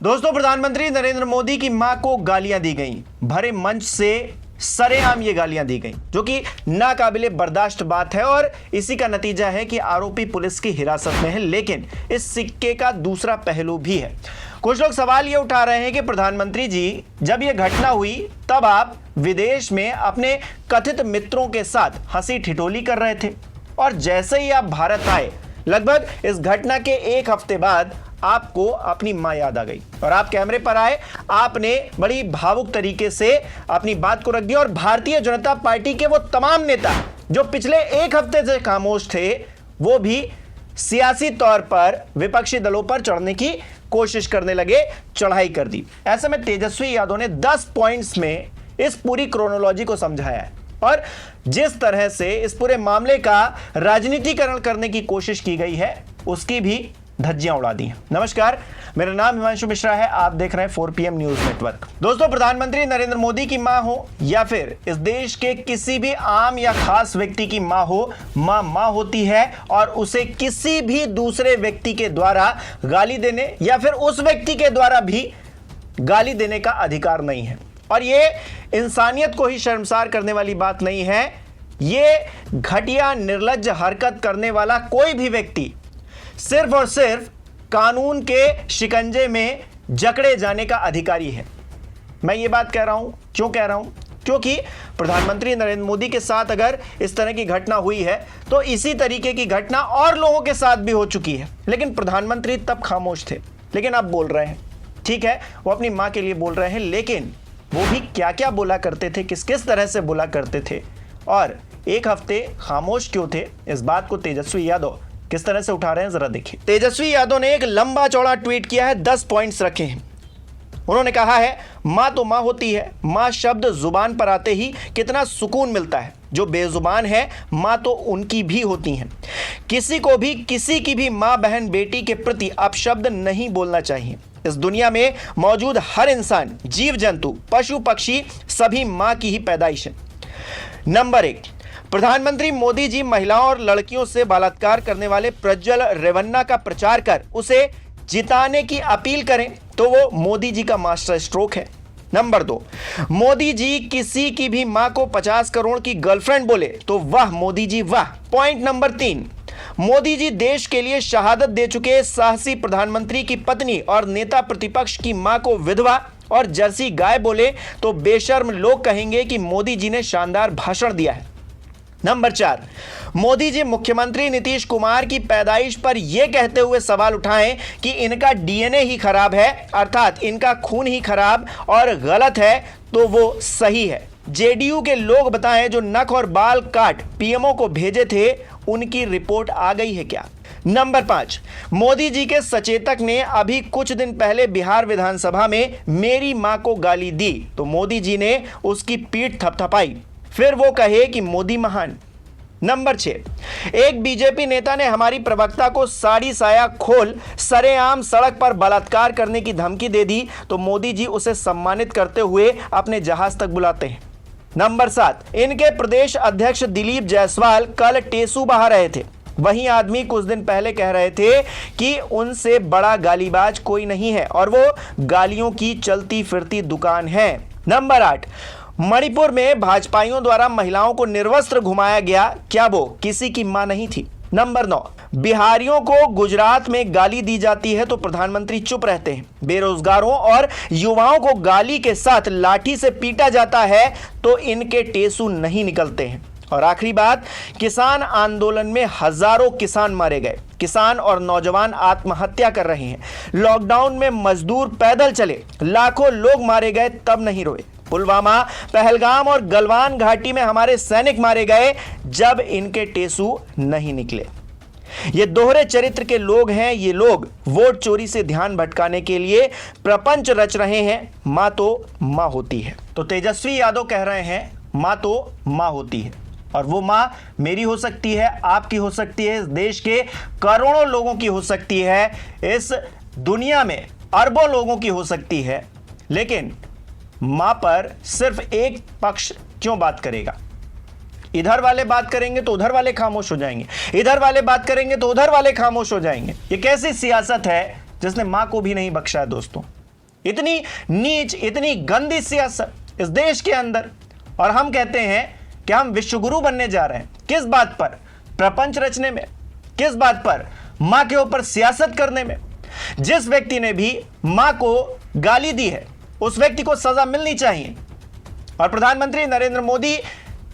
दोस्तों, प्रधानमंत्री नरेंद्र मोदी की मां को गालियां दी गई, भरे मंच से सरेआम ये गालियां दी गई, जो कि नाकाबिले बर्दाश्त बात है और इसी का नतीजा है कि आरोपी पुलिस की हिरासत में है। लेकिन इस सिक्के का दूसरा पहलू भी है। कुछ लोग सवाल ये उठा रहे हैं कि प्रधानमंत्री जी, जब यह घटना हुई तब आप विदेश में अपने कथित मित्रों के साथ हंसी ठिठोली कर रहे थे और जैसे ही आप भारत आए, लगभग इस घटना के एक हफ्ते बाद आपको अपनी मां याद आ गई और आप कैमरे पर आए। आपने बड़ी भावुक तरीके से अपनी बात को रख दिया और भारतीय जनता पार्टी के वो तमाम नेता जो पिछले एक हफ्ते से खामोश थे, वो भी सियासी तौर पर विपक्षी दलों पर चढ़ने की कोशिश करने लगे, चढ़ाई कर दी। ऐसे में तेजस्वी यादव ने 10 पॉइंट्स में इस पूरी क्रोनोलॉजी को समझाया है और जिस तरह से इस पूरे मामले का राजनीतिकरण करने की कोशिश की गई है, उसकी भी धज्जियां उड़ा दी हैं। नमस्कार, मेरा नाम हिमांशु मिश्रा है। आप देख रहे हैं 4 PM न्यूज नेटवर्क। दोस्तों, प्रधानमंत्री नरेंद्र मोदी की मां हो या फिर इस देश के किसी भी आम या खास व्यक्ति की मां हो, मां होती है और उसे किसी भी दूसरे व्यक्ति के द्वारा गाली देने या फिर उस व्यक्ति के द्वारा भी गाली देने का अधिकार नहीं है। और ये इंसानियत को ही शर्मसार करने वाली बात नहीं है। ये घटिया निर्लज्ज हरकत करने वाला कोई भी व्यक्ति सिर्फ और सिर्फ कानून के शिकंजे में जकड़े जाने का अधिकारी है। मैं ये बात कह रहा हूं, क्यों कह रहा हूं? क्योंकि प्रधानमंत्री नरेंद्र मोदी के साथ अगर इस तरह की घटना हुई है तो इसी तरीके की घटना और लोगों के साथ भी हो चुकी है। लेकिन प्रधानमंत्री तब खामोश थे, लेकिन अब बोल रहे हैं। ठीक है, वो अपनी मां के लिए बोल रहे हैं, लेकिन वो भी क्या क्या बोला करते थे, किस किस तरह से बोला करते थे और एक हफ्ते खामोश क्यों थे, इस बात को तेजस्वी यादव किस तरह से उठा रहे हैं, जरा देखिए। तेजस्वी यादव ने एक लंबा चौड़ा ट्वीट किया है, 10 पॉइंट्स रखे हैं। उन्होंने कहा है, मां तो मां होती है, मां शब्द जुबान पर आते ही कितना सुकून मिलता है। जो बेजुबान है, मां तो उनकी भी होती हैं। किसी को भी किसी की भी मां, बहन, बेटी के प्रति अपशब्द नहीं बोलना चाहिए। इस दुनिया में मौजूद हर इंसान, जीव जंतु, पशु पक्षी सभी मां की ही पैदाइश है। नंबर 1, प्रधानमंत्री मोदी जी महिलाओं और लड़कियों से बलात्कार करने वाले प्रज्वल रेवन्ना का प्रचार कर उसे जिताने की अपील करें तो वो मोदी जी का मास्टर स्ट्रोक है। नंबर 2, मोदी जी किसी की भी मां को 50 करोड़ की गर्लफ्रेंड बोले तो वाह मोदी जी वाह। पॉइंट नंबर 3, मोदी जी देश के लिए शहादत दे चुके साहसी प्रधानमंत्री की पत्नी और नेता प्रतिपक्ष की मां को विधवा और जर्सी गाय बोले तो बेशर्म लोग कहेंगे कि मोदी जी ने शानदार भाषण दिया है। नंबर 4, मोदी जी मुख्यमंत्री नीतीश कुमार की पैदाइश पर यह कहते हुए सवाल उठाएं कि इनका डीएनए ही खराब है, अर्थात इनका खून ही खराब और गलत है, तो वो सही है। जेडीयू के लोग बताएं जो नख और बाल काट पीएमओ को भेजे थे, उनकी रिपोर्ट आ गई है क्या? नंबर 5, मोदी जी के सचेतक ने अभी कुछ दिन पहले बिहार विधानसभा में मेरी मां को गाली दी तो मोदी जी ने उसकी पीठ थपथपाई, फिर वो कहे कि मोदी महान। नंबर 6, एक बीजेपी नेता ने हमारी प्रवक्ता को साड़ी साया खोल सरेआम सड़क पर बलात्कार करने की धमकी दे दी तो मोदी जी उसे सम्मानित करते हुए अपने जहाज तक बुलाते हैं। नंबर 7, इनके प्रदेश अध्यक्ष दिलीप जायसवाल कल टेसू बहा रहे थे। वही आदमी कुछ दिन पहले कह रहे थे कि उनसे बड़ा गालीबाज कोई नहीं है और वो गालियों की चलती फिरती दुकान है। नंबर 8, मणिपुर में भाजपाइयों द्वारा महिलाओं को निर्वस्त्र घुमाया गया, क्या वो किसी की मां नहीं थी? नंबर 9, बिहारियों को गुजरात में गाली दी जाती है तो प्रधानमंत्री चुप रहते हैं। बेरोजगारों और युवाओं को गाली के साथ लाठी से पीटा जाता है तो इनके टेसू नहीं निकलते हैं। और आखिरी बात, किसान आंदोलन में हजारों किसान मारे गए, किसान और नौजवान आत्महत्या कर रहे हैं। लॉकडाउन में मजदूर पैदल चले, लाखों लोग मारे गए तब नहीं रोए। पुलवामा, पहलगाम और गलवान घाटी में हमारे सैनिक मारे गए जब इनके टेसू नहीं निकले। ये दोहरे चरित्र के लोग हैं। ये लोग वोट चोरी से ध्यान भटकाने के लिए प्रपंच रच रहे हैं। मां तो मां होती है। तो तेजस्वी यादव कह रहे हैं, मां तो मां होती है और वो मां मेरी हो सकती है, आपकी हो सकती है, इस देश के करोड़ों लोगों की हो सकती है, इस दुनिया में अरबों लोगों की हो सकती है। लेकिन मां पर सिर्फ एक पक्ष क्यों बात करेगा? इधर वाले बात करेंगे तो उधर वाले खामोश हो जाएंगे, इधर वाले बात करेंगे तो उधर वाले खामोश हो जाएंगे। ये कैसी सियासत है जिसने मां को भी नहीं बख्शा है दोस्तों? इतनी नीच, इतनी गंदी सियासत इस देश के अंदर, और हम कहते हैं कि हम विश्वगुरु बनने जा रहे हैं। किस बात पर? प्रपंच रचने में। किस बात पर? मां के ऊपर सियासत करने में। जिस व्यक्ति ने भी मां को गाली दी है उस व्यक्ति को सजा मिलनी चाहिए। और प्रधानमंत्री नरेंद्र मोदी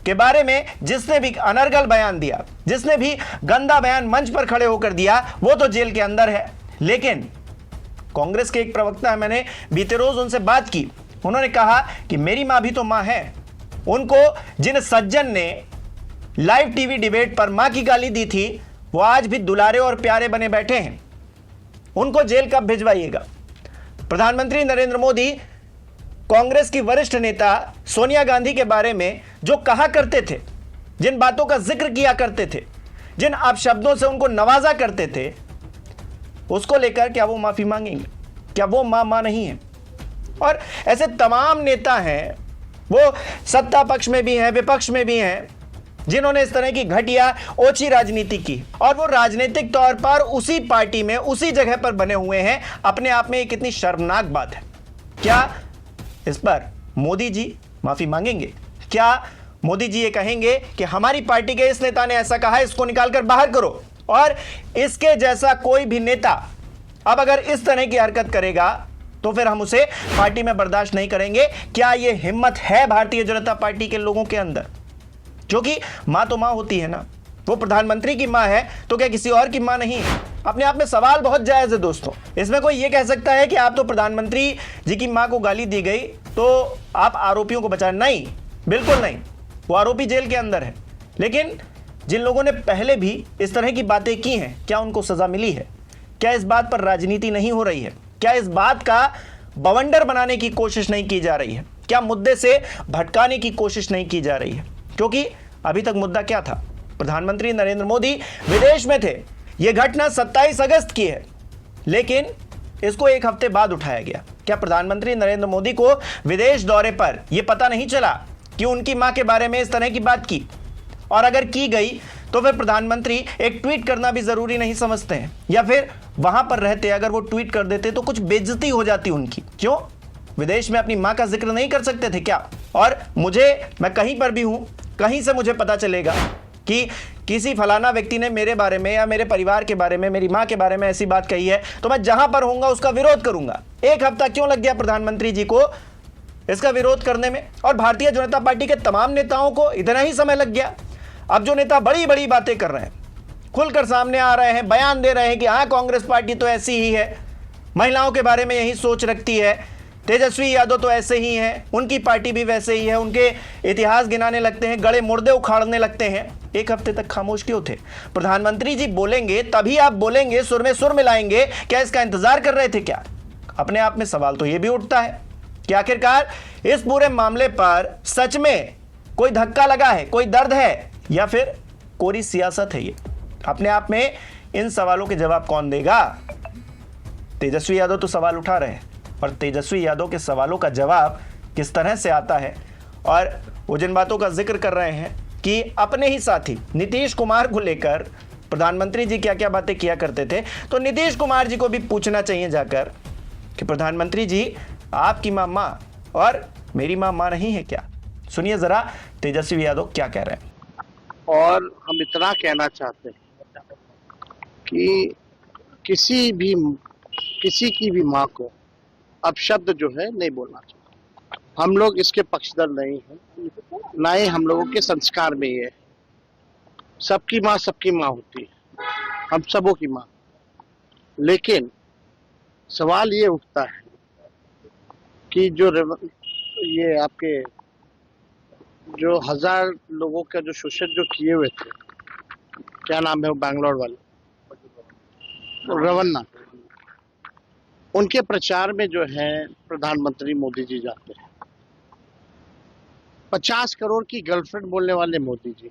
के बारे में जिसने भी अनर्गल बयान दिया, जिसने भी गंदा बयान मंच पर खड़े होकर दिया, वो तो जेल के अंदर है। लेकिन कांग्रेस के एक प्रवक्ता है, मैंने बीते रोज उनसे बात की, उन्होंने कहा कि मेरी मां भी तो मां है। उनको जिन सज्जन ने लाइव टीवी डिबेट पर मां की गाली दी थी वो आज भी दुलारे और प्यारे बने बैठे हैं। उनको जेल कब भिजवाइएगा? प्रधानमंत्री नरेंद्र मोदी कांग्रेस की वरिष्ठ नेता सोनिया गांधी के बारे में जो कहा करते थे, जिन बातों का जिक्र किया करते थे, जिन अपशब्दों से उनको नवाजा करते थे, उसको लेकर क्या वो माफी मांगेंगे? क्या वो मां नहीं है? और ऐसे तमाम नेता हैं, वो सत्ता पक्ष में भी हैं, विपक्ष में भी हैं, जिन्होंने इस तरह की घटिया ओछी राजनीति की, और वो राजनीतिक तौर पर उसी पार्टी में उसी जगह पर बने हुए हैं। अपने आप में ये कितनी शर्मनाक बात है। क्या इस पर मोदी जी माफी मांगेंगे? क्या मोदी जी ये कहेंगे कि हमारी पार्टी के इस नेता ने ऐसा कहा, इसको निकालकर बाहर करो, और इसके जैसा कोई भी नेता अब अगर इस तरह की हरकत करेगा तो फिर हम उसे पार्टी में बर्दाश्त नहीं करेंगे? क्या यह हिम्मत है भारतीय जनता पार्टी के लोगों के अंदर? क्योंकि मां तो मां होती है ना, वो प्रधानमंत्री की मां है तो क्या किसी और की मां नहीं है? अपने आप में सवाल बहुत जायज है दोस्तों। इसमें कोई ये कह सकता है कि आप तो प्रधानमंत्री जी की मां को गाली दी गई तो आप आरोपियों को बचा, नहीं, बिल्कुल नहीं, वो आरोपी जेल के अंदर है। लेकिन जिन लोगों ने पहले भी इस तरह की बातें की हैं, क्या उनको सजा मिली है? क्या इस बात पर राजनीति नहीं हो रही है? क्या इस बात का बवंडर बनाने की कोशिश नहीं की जा रही है? क्या मुद्दे से भटकाने की कोशिश नहीं की जा रही है? क्योंकि अभी तक मुद्दा क्या था? प्रधानमंत्री नरेंद्र मोदी विदेश में थे। यह घटना 27 अगस्त की है, लेकिन इसको एक हफ्ते बाद उठाया गया। क्या प्रधानमंत्री नरेंद्र मोदी को विदेश दौरे पर यह पता नहीं चला कि उनकी मां के बारे में इस तरह की बात की? और अगर की गई तो फिर प्रधानमंत्री एक ट्वीट करना भी जरूरी नहीं समझते हैं? या फिर वहां पर रहते अगर वो ट्वीट कर देते तो कुछ बेइज्जती हो जाती उनकी? क्यों विदेश में अपनी मां का जिक्र नहीं कर सकते थे क्या? और मैं कहीं पर भी हूं, कहीं से मुझे पता चलेगा कि किसी फलाना व्यक्ति ने मेरे बारे में या मेरे परिवार के बारे में, मेरी मां के बारे में ऐसी बात कही है, तो मैं जहां पर होऊंगा उसका विरोध करूंगा। एक हफ्ता क्यों लग गया प्रधानमंत्री जी को इसका विरोध करने में? और भारतीय जनता पार्टी के तमाम नेताओं को इतना ही समय लग गया। अब जो नेता बड़ी बड़ी बातें कर रहे हैं, खुलकर सामने आ रहे हैं, बयान दे रहे हैं कि हाँ कांग्रेस पार्टी तो ऐसी ही है, महिलाओं के बारे में यही सोच रखती है, तेजस्वी यादव तो ऐसे ही हैं, उनकी पार्टी भी वैसे ही है, उनके इतिहास गिनाने लगते हैं, गड़े मुर्दे उखाड़ने लगते हैं। एक हफ्ते तक खामोश क्यों थे? प्रधानमंत्री जी बोलेंगे तभी आप बोलेंगे, सुर में सुर मिलाएंगे, क्या इसका इंतजार कर रहे थे क्या? अपने आप में सवाल तो यह भी उठता है कि आखिरकार इस पूरे मामले पर सच में कोई धक्का लगा है, कोई दर्द है, या फिर कोरी सियासत है? ये अपने आप में इन सवालों के जवाब कौन देगा? तेजस्वी यादव तो सवाल उठा रहे हैं, और तेजस्वी यादव के सवालों का जवाब किस तरह से आता है? और वो जिन बातों का जिक्र कर रहे हैं कि अपने ही साथी नीतीश कुमार को लेकर प्रधानमंत्री जी क्या क्या बातें किया करते थे, तो नीतीश कुमार जी को भी पूछना चाहिए जाकर कि प्रधानमंत्री जी आपकी मां और मेरी मां नहीं है क्या? सुनिए जरा तेजस्वी यादव क्या कह रहे हैं। और हम इतना कहना चाहते हैं कि किसी की भी माँ को अपशब्द जो है नहीं बोलना चाहिए। हम लोग इसके पक्षधर नहीं हैं, ना ही हम लोगों के संस्कार में ये है। सबकी माँ होती है, हम सबों की माँ। लेकिन सवाल ये उठता है कि ये आपके जो 1000 लोगों का जो शोषण जो किए हुए थे, क्या नाम है वो बैंगलोर वाले, रवन्ना, उनके प्रचार में जो है प्रधानमंत्री मोदी जी जाते हैं। 50 करोड़ की गर्लफ्रेंड बोलने वाले मोदी जी,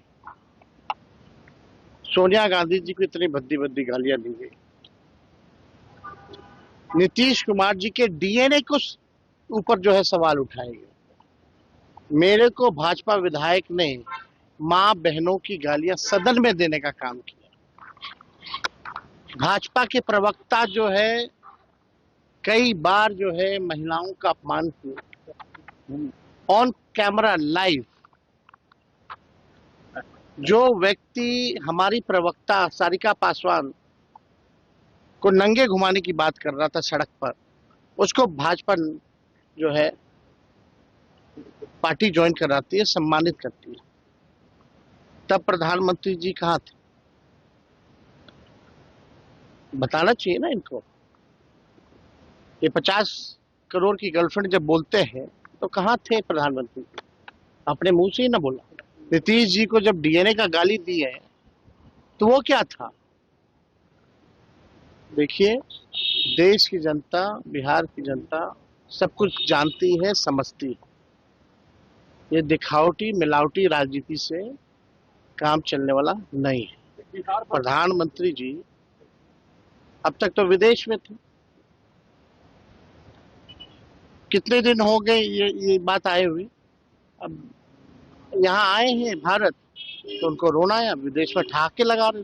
सोनिया गांधी जी को इतनी भद्दी भद्दी गालियां दी गई। नीतीश कुमार जी के डीएनए को ऊपर जो है सवाल उठाए गए। मेरे को भाजपा विधायक ने मां बहनों की गालियां सदन में देने का काम किया। भाजपा के प्रवक्ता जो है कई बार जो है महिलाओं का अपमान किया ऑन कैमरा लाइव। जो व्यक्ति हमारी प्रवक्ता सारिका पासवान को नंगे घुमाने की बात कर रहा था सड़क पर, उसको भाजपा जो है पार्टी ज्वाइन कराती है, सम्मानित करती है। तब प्रधानमंत्री जी कहाँ थे? बताना चाहिए ना इनको। ये 50 करोड़ की गर्लफ्रेंड जब बोलते हैं तो कहाँ थे प्रधानमंत्री जी? अपने मुंह से ही ना बोला। नीतीश जी को जब डीएनए का गाली दी है तो वो क्या था? देखिए, देश की जनता, बिहार की जनता सब कुछ जानती है, समझती है। ये दिखावटी मिलावटी राजनीति से काम चलने वाला नहीं है। प्रधानमंत्री जी अब तक तो विदेश में थे, कितने दिन हो गए ये बात आए हुए, अब यहाँ आए हैं भारत तो उनको रोना है, विदेश में ठहाके लगा रहे।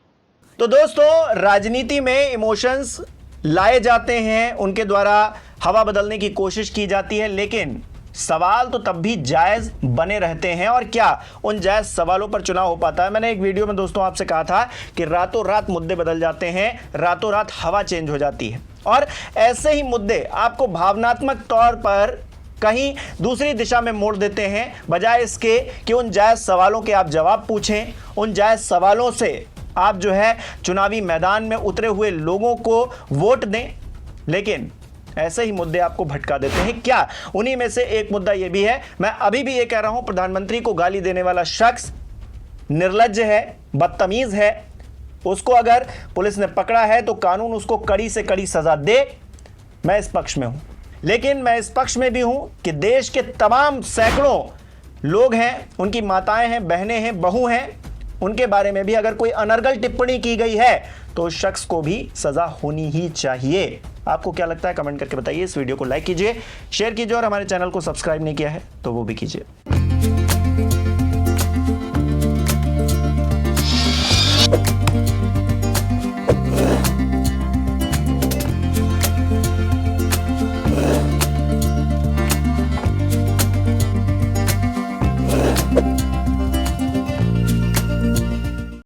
तो दोस्तों, राजनीति में इमोशंस लाए जाते हैं, उनके द्वारा हवा बदलने की कोशिश की जाती है, लेकिन सवाल तो तब भी जायज बने रहते हैं। और क्या उन जायज सवालों पर चुनाव हो पाता है? मैंने एक वीडियो में दोस्तों आपसे कहा था कि रातों रात मुद्दे बदल जाते हैं, रातों रात हवा चेंज हो जाती है, और ऐसे ही मुद्दे आपको भावनात्मक तौर पर कहीं दूसरी दिशा में मोड़ देते हैं, बजाय इसके कि उन जायज सवालों के आप जवाब पूछें, उन जायज सवालों से आप जो है चुनावी मैदान में उतरे हुए लोगों को वोट दें। लेकिन ऐसे ही मुद्दे आपको भटका देते हैं। क्या उन्हीं में से एक मुद्दा यह भी है, मैं अभी भी यह कह रहा हूं, प्रधानमंत्री को गाली देने वाला शख्स निर्लज्ज है, बदतमीज है। उसको अगर पुलिस ने पकड़ा है तो कानून उसको कड़ी से कड़ी सजा दे। मैं इस पक्ष में हूं, लेकिन मैं इस पक्ष में भी हूं कि देश के तमाम सैकड़ों लोग हैं, उनकी माताएं हैं, बहनें हैं, बहू हैं, उनके बारे में भी अगर कोई अनर्गल टिप्पणी की गई है तो उस शख्स को भी सजा होनी ही चाहिए। आपको क्या लगता है? कमेंट करके बताइए। इस वीडियो को लाइक कीजिए, शेयर कीजिए, और हमारे चैनल को सब्सक्राइब नहीं किया है तो वो भी कीजिए।